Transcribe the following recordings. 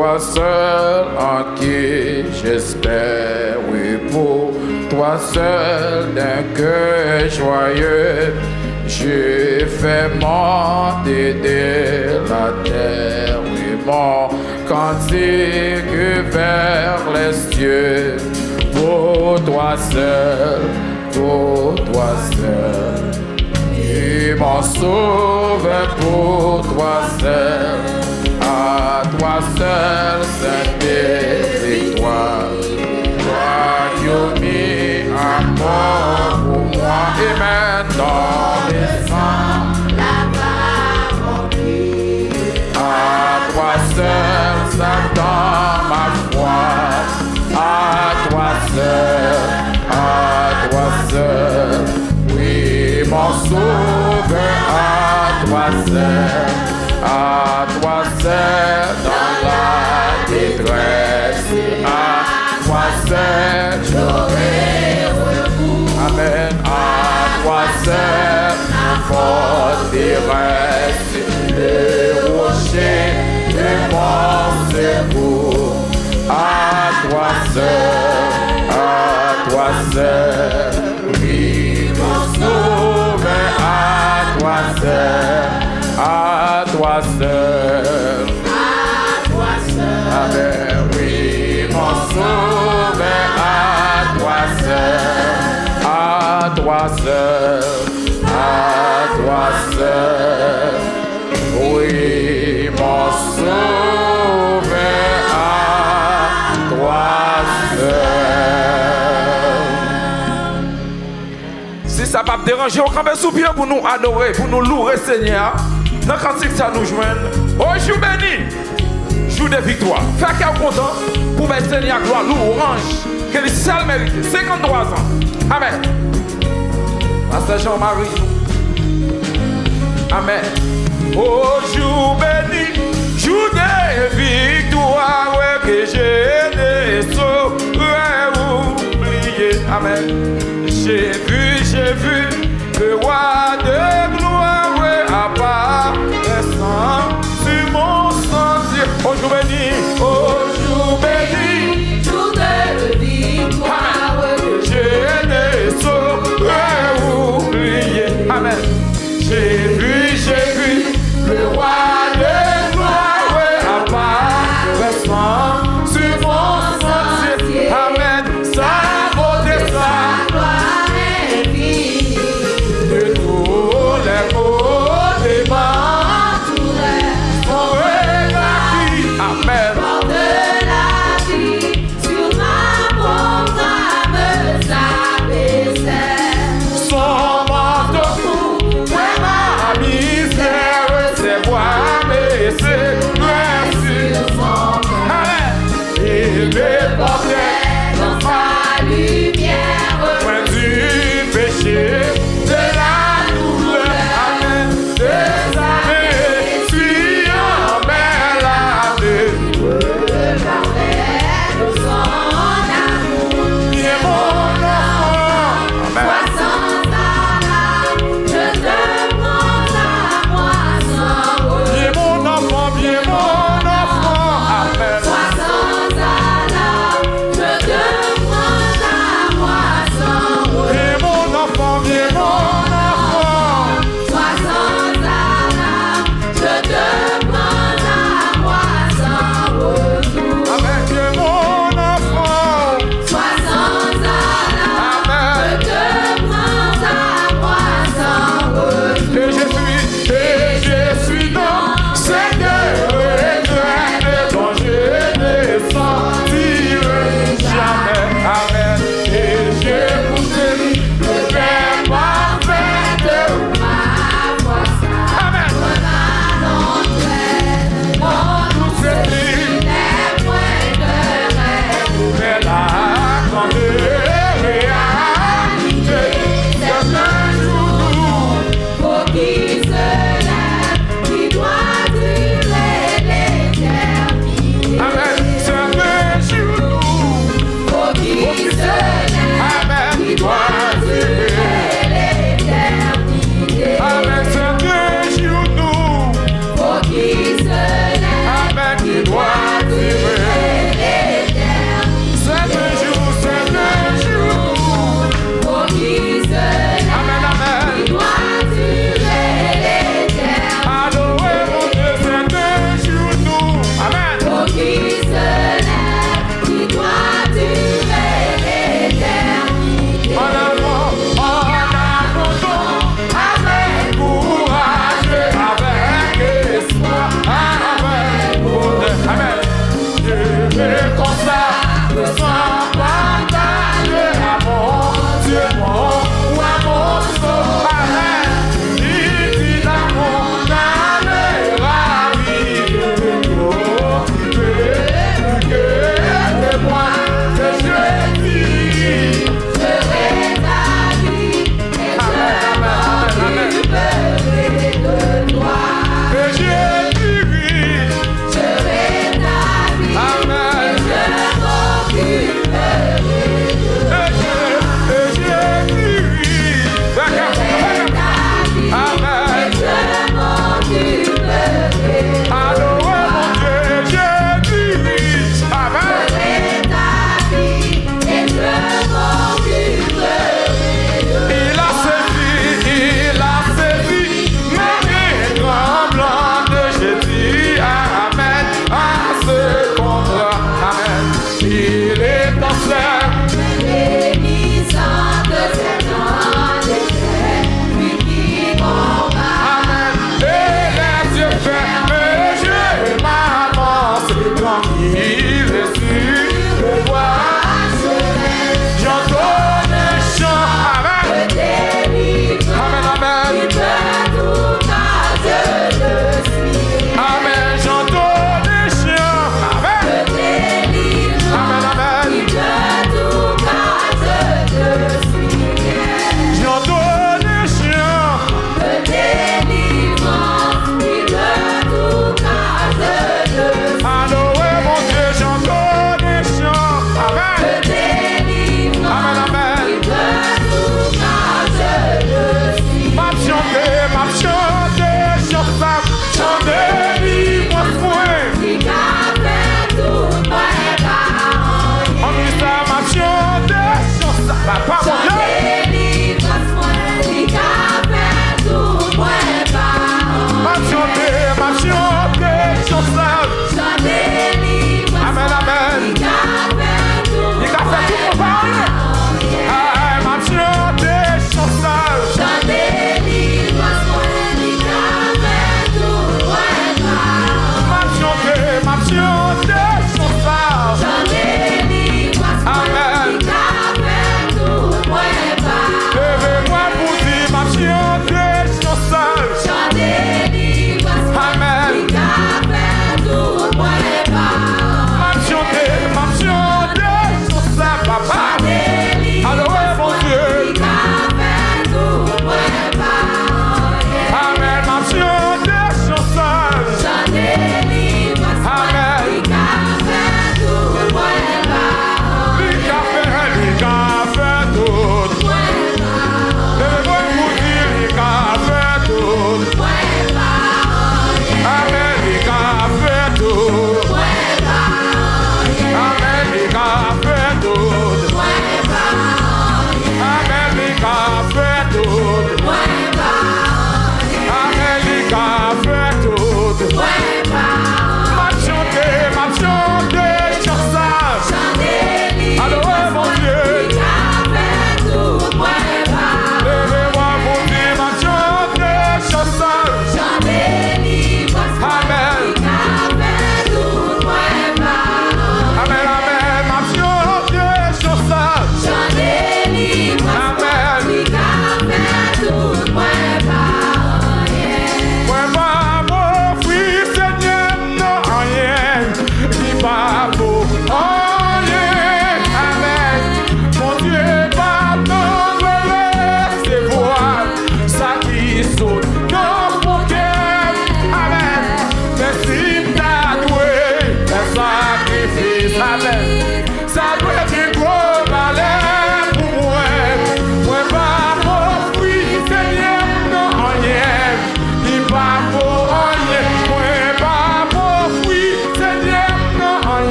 toi seul en qui j'espère, oui, pour toi seul d'un cœur joyeux, je fais monter de la terre, oui, mon cantique vers les cieux, pour toi seul, et mon sauveur pour toi seul, à toi seul, Sainte victoire, royaume à mort pour moi, et maintenant les sangs là-bas remplis, à toi seul, Satan, ma foi, à toi seul, oui, mon sauveur, à toi seul, dans la détresse, à toi seul, j'aurai recours, amen, à toi seul, n'importe reste, le rocher de mon secours, à toi seul, oui, mon sauveur, à toi seul, amen, oui, mon sauveur, à toi seul, oui, mon sauveur, à toi seul. Si ça va me déranger, on campe sous pied pour nous adorer, pour nous louer Seigneur. Dans le cantique, ça nous joint. Oh, jour béni, jour de victoire. Fais qu'elle est content pour mettre Seigneur gloire, l'orange, qu'elle est seule méritée. 53 ans. Amen. Pasteur Jean-Marie. Amen. Oh, jour béni, jour de victoire, ouais, que j'ai des sauts, oublié. Amen. J'ai vu le roi de gloire, ouais, apparaissant sur mon sentier. Oh, jour béni, jour de victoire, ouais, que j'ai des sauts, oublié. Amen. J'ai vu le roi de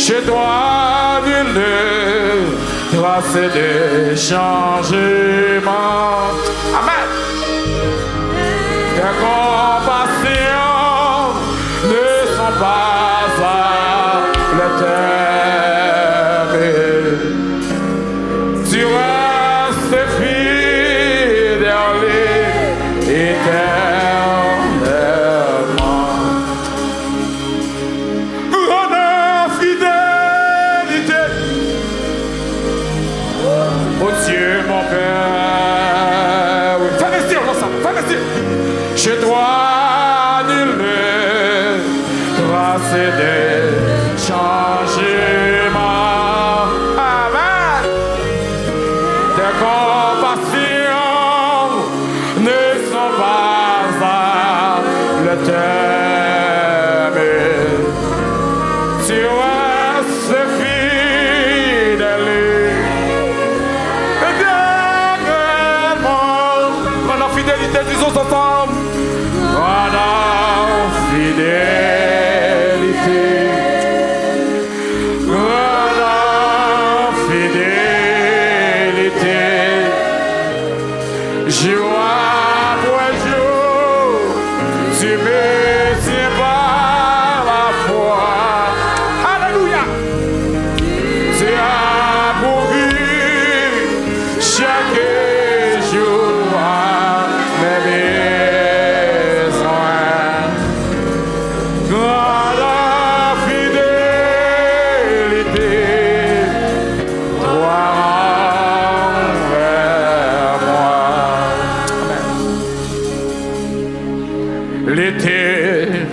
Chez toi, nul ne trace des changements. Amen. Tes compassions ne sont pas à l'éternel. Tu restes fidèle éternellement. Grande fidélité, oh Dieu mon Père. Oui. Fais vestir, l'ensemble, fais vestir. Chez toi, nul ne trace des changements. Amen. Tes compassions ne sont pas à l'éternel. Tu restes fidèle éternellement. Pendant fidélité, disons ensemble. Pendant fidélité. Pendant fidélité. Jour après jour, tu me tiens par la foi. Alléluia. Tu as pourvu chaque jour à mes besoins. Grande fidélité, toi envers moi. L'été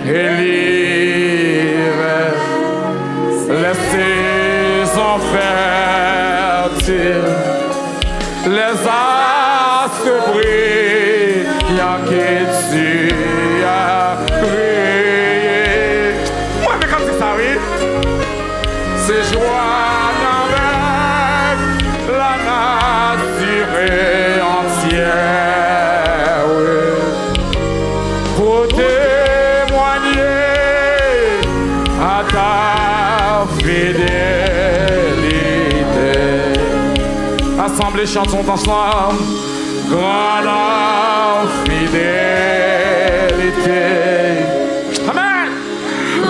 et l'hiver, les saisons fertiles, les astres brillants que tu as créés. Moi, mais quand c'est ça, oui, c'est joie avec la nature entière, oui. Pour témoigner à ta fidélité. Assemblée, chantons ensemble. Grande fidélité. Amen.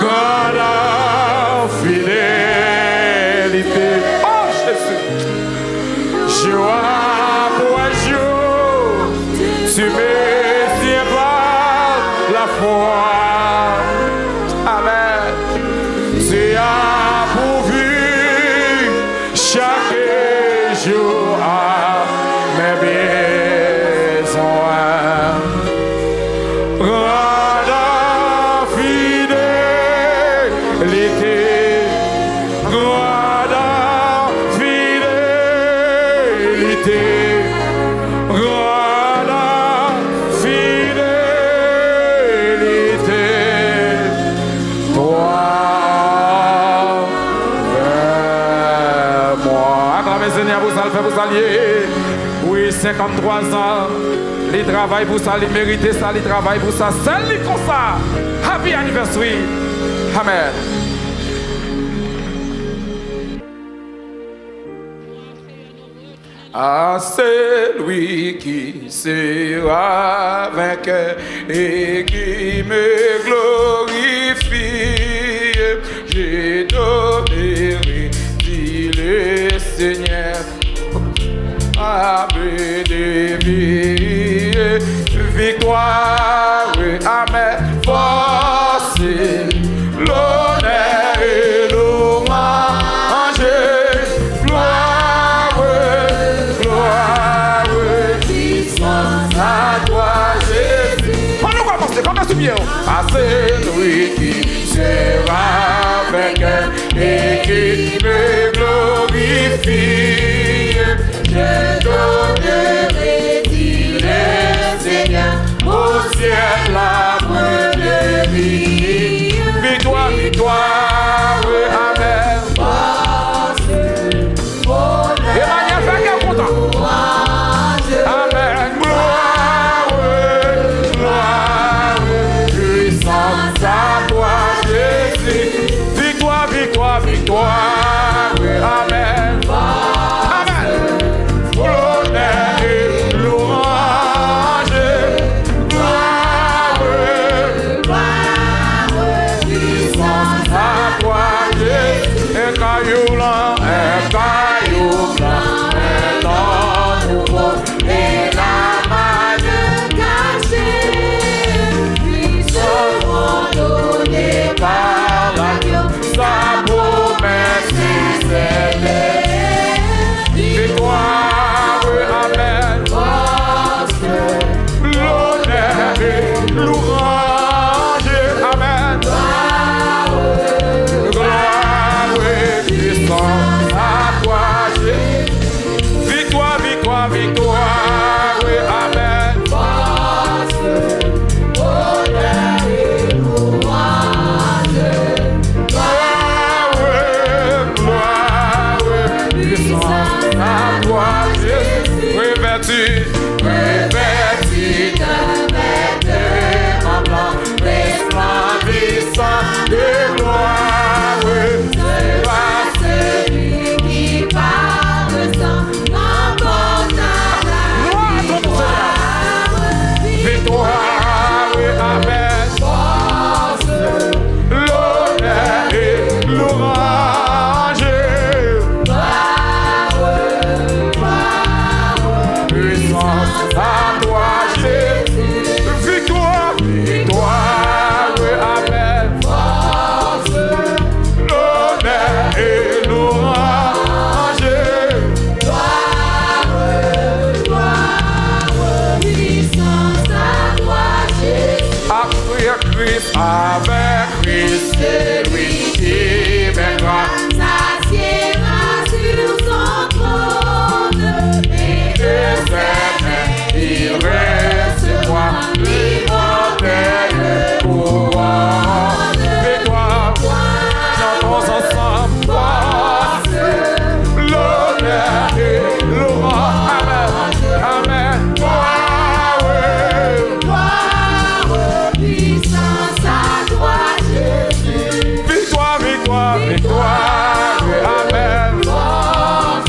Grande fidélité. Oh Jésus. Jour après jour, tu me tiens par la foi. Amen. Tu as pourvu chaque jour à mes besoins. Grande fidélité, grande fidélité, grande fidélité, toi vers moi. Acclamez Seigneur, vous allez vous allier. Oui, 53 ans. Les travail pour ça, les mériter ça, les travail pour ça. C'est comme ça. Happy anniversary. Amen. À celui qui sera vainqueur et qui me glorifie, j'ai donné, dit le Seigneur, à me dévier. Victoire, amen, force, l'honneur et l'hommage, gloire, puissance à toi, Jésus. On nous va passer comme un soupier. À celui qui sera vainqueur et qui me glorifie, je donnerai, dit le Seigneur, au ciel la de vie. Victoire, victoire, amen. Emmanuel, fais qu'un content. Amen. Gloire, puissance à toi, Jésus. Victoire, victoire, victoire. Christ, avec Christ, celui qui viendra. S'assiera sur son trône et de ses mains Il recevra l'immortelle couronne. Victoire, chantons ensemble, voici l'honneur et l'aura. Amen, amen. gloire, puissance à toi, Jésus. Victoire, victoire, victoire. Amen.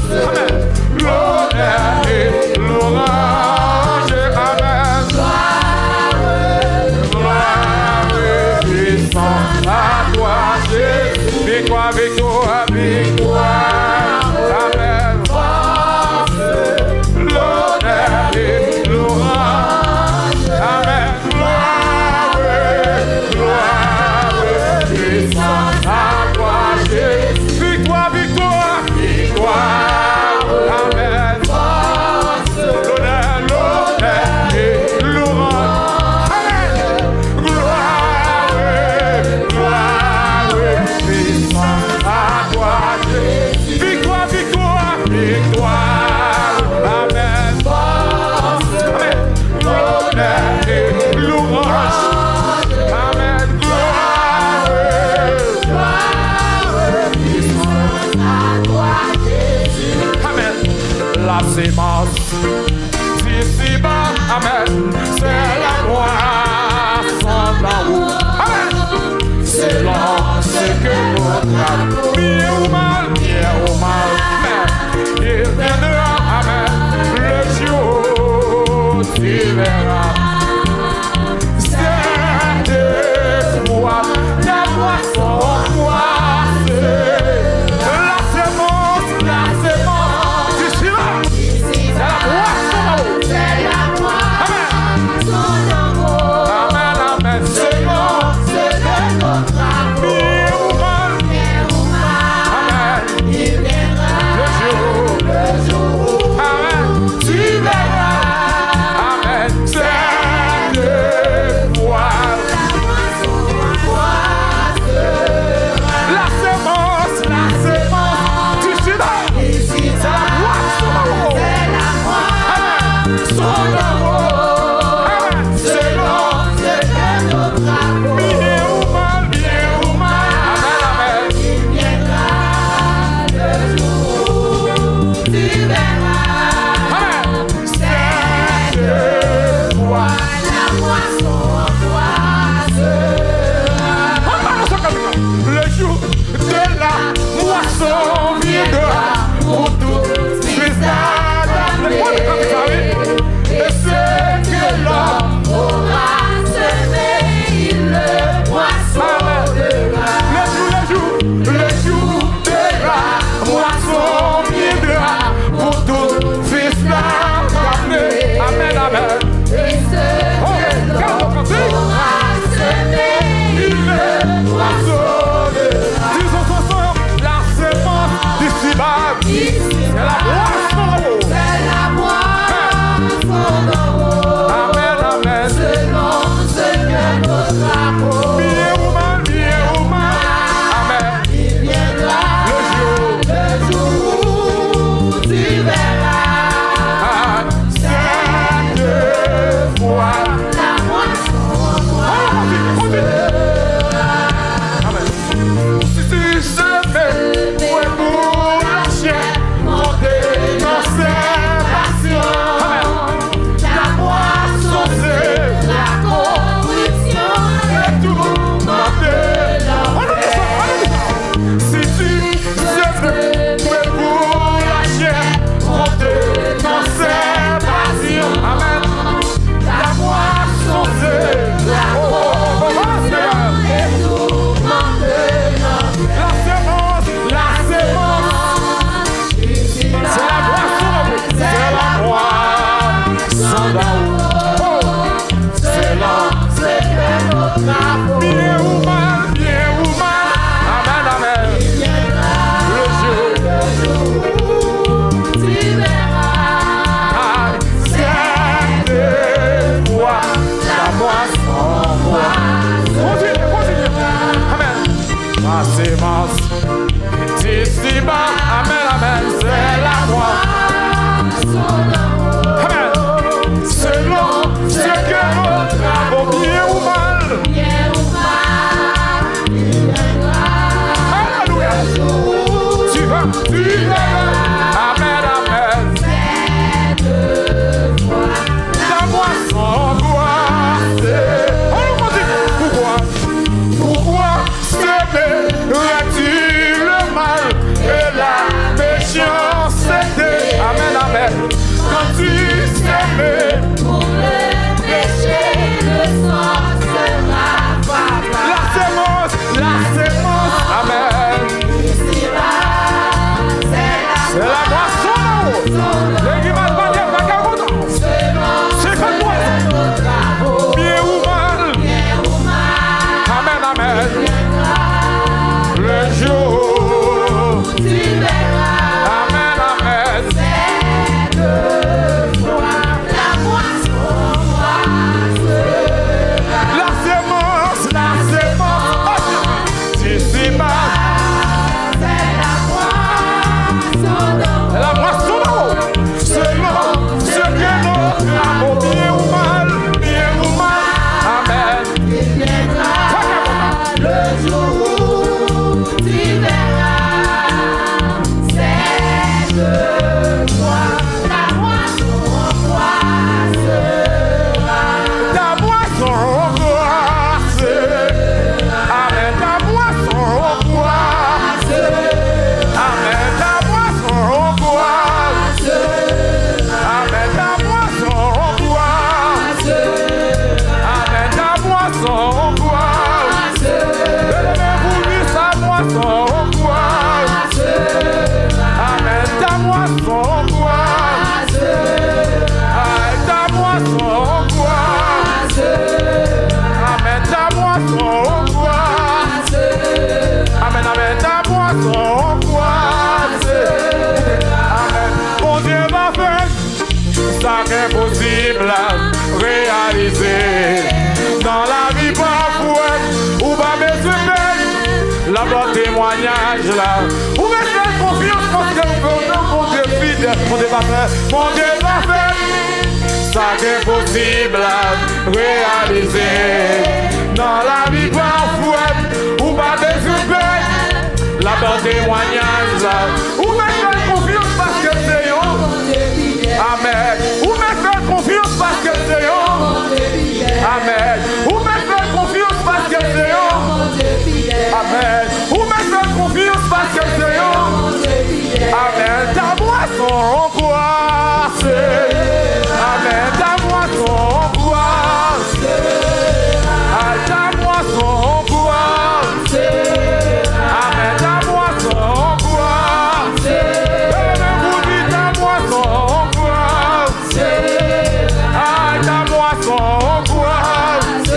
Amen. L'honneur et l'orage. Amen. Gloire et puissance à toi, Jésus. Victoire, victoire, victoire. Amen. L'honneur et l'orage. Amen. Gloire, puissance à toi, Jésus. Victoire, victoire, victoire. Amen. L'honneur et l'orage. Amen. Gloire, puissance à toi, Jésus. Victoire, victoire, victoire. Amen. Amen. L'honneur et l'orage. Amen. Amen. La sémence d'ici-bas, amen, c'est la moisson d'en haut. Amen. Selon ce que notre âme, bien ou mal, amen, il viendra, amen, le jour tu verras. Cette foi, ta moisson moissée. La sémence d'ici-là, c'est la moisson. C'est la moisson d'en haut. Amen, amen, selon Ce que notre amour bien ou mal, est au mal, amen, il viendra le jour, amen, tu verras, amen, cette foi. La sémence d'ici-là, c'est la moisson d'en haut. Amen, son d'en haut, amen, selon bien ou mal, amen, amen. Amen. Cette foi. Le jour de la moisson viendra pour toutes les âmes. Et ce que l'homme Aura semé, il le moissonnera. le jour de la moisson viendra pour toutes les âmes. Amen, amen. Et ce Oh, quand on dit, aura semé, il le moissonnera. Disons ensemble, la sémence d'ici-bas, c'est la moisson. c'est la moisson d'en haut. Amen, amen. Selon ce que notre amour Bien ou mal, amen. il viendra, le jour où tu verras Cette foi. la moisson Amen. Si tu semais, ouais, pour la chair, monter dans ses passions. Amen. ta témoignage là. Où est la confiance parce que mon Dieu fidèle, mon Dieu parfait, mon Dieu parfait. Ça est possible à réaliser dans la vie parfois ou pas besoin la bonne témoignage là. Où est la confiance parce que c'est eux. Amen. Où est la confiance parce que c'est eux. Amen. Où est la confiance parce que c'est eux. Amen. Où est la confiance parce que c'est eux. Amen. Ta moisson angoisse. Amen. Ta moisson angoisse. Ta moisson angoisse. Amen. Ta moisson angoisse. Vous dites ta moisson angoisse. Ta moisson angoisse.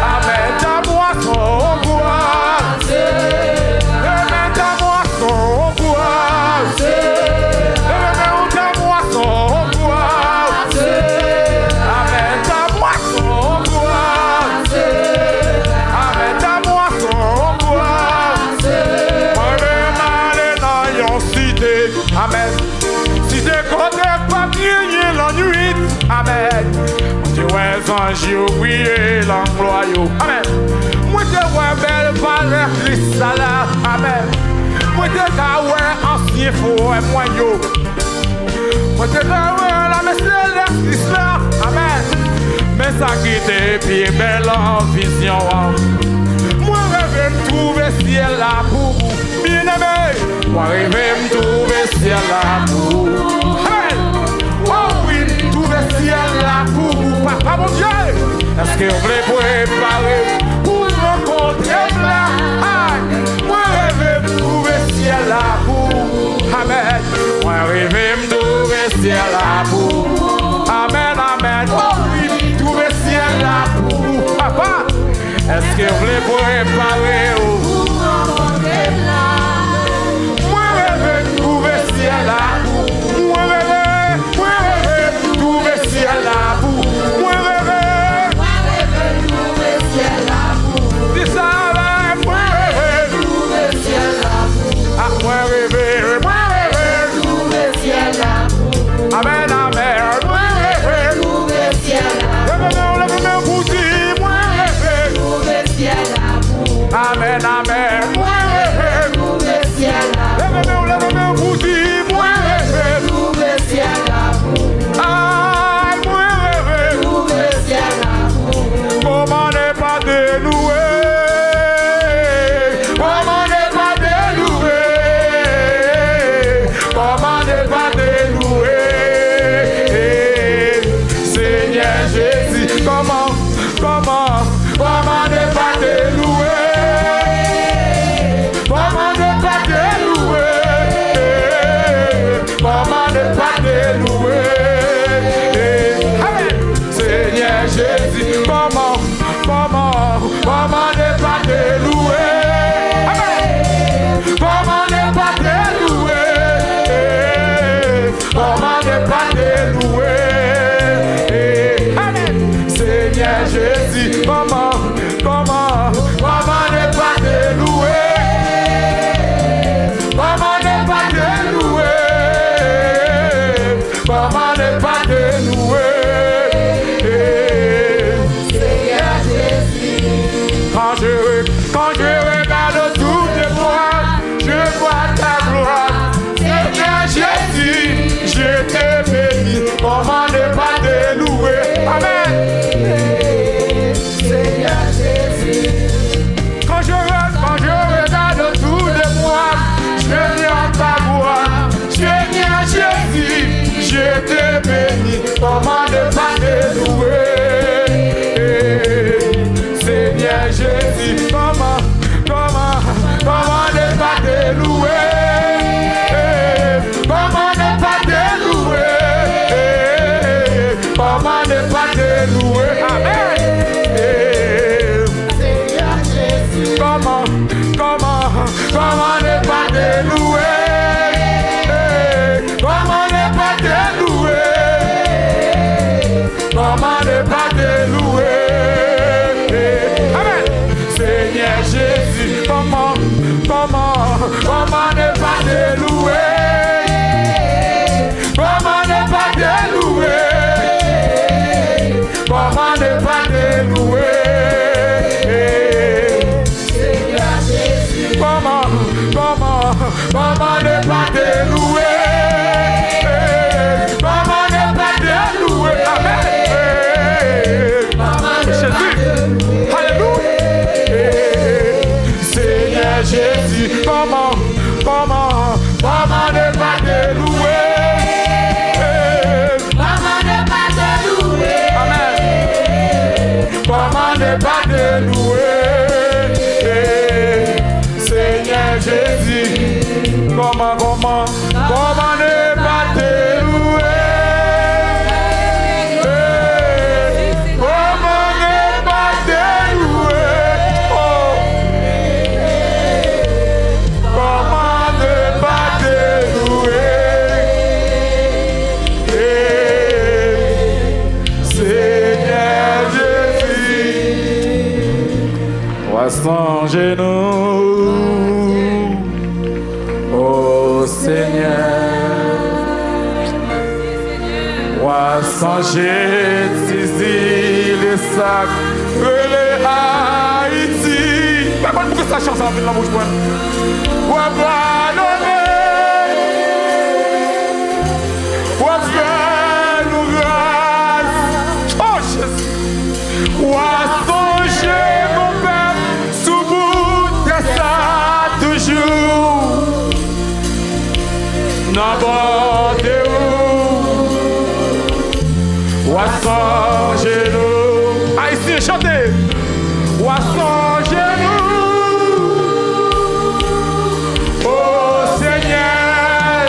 Amen. Ta moisson angoisse. Amen. Ta moisson angoisse. Amen. Ta moisson angoisse. Amen. Ta moisson angoisse. Amen. Ta moisson angoisse. Moi-même aller dans yon cité. Amen. Si t'es côté papier la nuit. Amen. Tu vois ange oublié l'angloyau. Amen. Moi te vois belle valeur cristal. Amen. Moi te vois ancien faux et moyau. Moi te vois la messe cristal. Amen. Mais ça qui t'est bien belle en vision. Moi rêve me trouver ciel là pour vous. Bien aimé. Moi rêve me trouver ciel là pour vous. Amen. Oh oui, trouver ciel là pour vous. Papa mon Dieu. Est-ce que vous voulez préparer pour rencontrer là? Moi rêve me trouver ciel là pour vous. Amen. Moi rêve me trouver ciel là pour vous. Amen, amen. Oh oui, trouver ciel là pour vous. Papa, est-ce que vous voulez préparer? Moi rêve me trouver ciel là pour vous. Moi rêve trouver ciel là pour vous. Moi rêve dis ça, moi rêve ah, moi rêve amen, amen. Moi rêve lève-moi pour dire moi rêve amen, amen. Moi rêve lève-moi pour dire moi rêve ah, moi rêve comment ne pas dénouer. Comment ne pas dénouer. Comment ne pas dénouer. Seigneur Jésus, comment ne pas dénouer. Comment ne pas dénouer. Comment ne pas dénouer. Amen. Seigneur Jésus, comment ne pas dénouer. Amen. Comment ne pas dénouer. Comment ne pas dénouer. Amen. Seigneur Jésus, comment ne pas dénouer. Comment ne pas dénouer. Comment ne pas dénouer. Quand je regarde autour de moi, je vois ta gloire. Seigneur Jésus, je te bénis. Comment ne pas te louer? Amen. Seigneur Jésus. Quand je regarde autour de moi, je viens ta voix. Seigneur Jésus, je te bénis. Comment ne pas te louer? Seigneur Jésus, comment ne pas te louer? Comment ne pas te louer? Comment ne pas te louer? Amen. Seigneur Jésus, comment ne pas te louer? Comment ne pas te louer? Comment ne pas te louer? Amen. Seigneur Jésus, comment ne pas te louer, Seigneur Jésus. Comment ne pas te louer? Comment ne pas te louer? Oh. Comment ne pas te louer? Seigneur Jésus. Croissant genoux, oh Seigneur. Changer le sac relais Haïti. Pas bon pour que ça change dans la bouche. Ou pardonner, ou faire nous grâce. Oh Jésus. Ou songer mon Père sous bout de ça toujours. N'abordez ou à son genou. Haïtien, chantez. Ou à son genou. Oh Seigneur.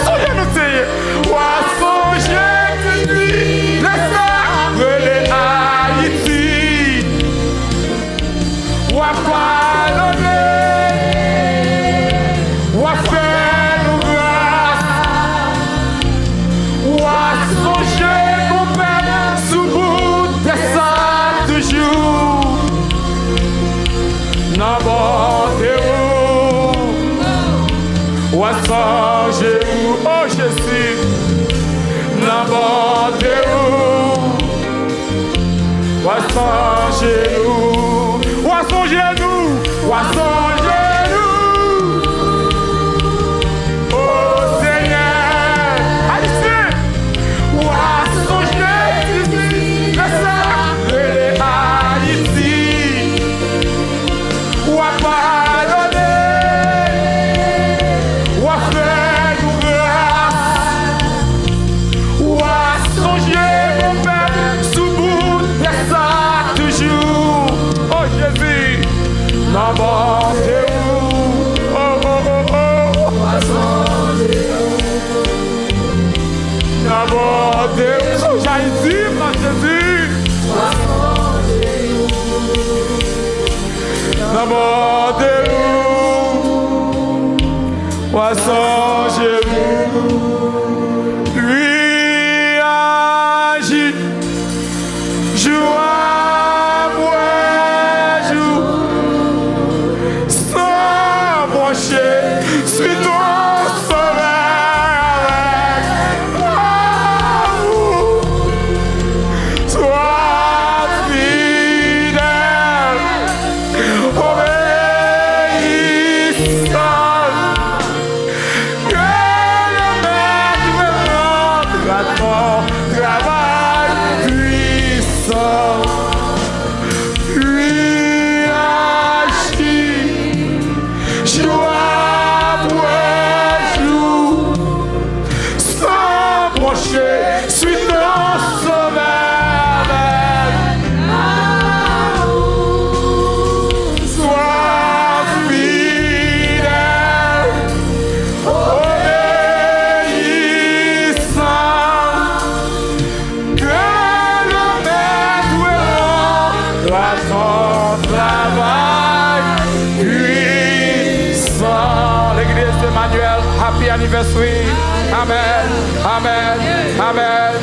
Soyez-nous, Seigneur. Ou à son genou. Laisse-moi relais Haïti. Ou à pardonner. Ou à faire nous grâce. Ou à songer. Ou à changer où, oh Jésus, n'abordez où, ou à changer où, ou à changer nous, ou à changer nous, oh Seigneur, Haïtien, ou à changer, laissez Haïti, ou à pardonner. N'abordez où, oh oh oh oh, n'abordez où, Jésus, mon Jésus, n'abordez où, songez-vous, lui agit, joie. Suis ton sauveur avec amour. Sois fidèle, obéissant. Que le maître rende à ton travail puissant. Lui agit, joie. Suis ton sauveur avec amour. Sois fidèle, obéissant. Que le maître rende à son travail puissant. L'église d'Emmanuel, happy anniversary. Amen, amen, amen.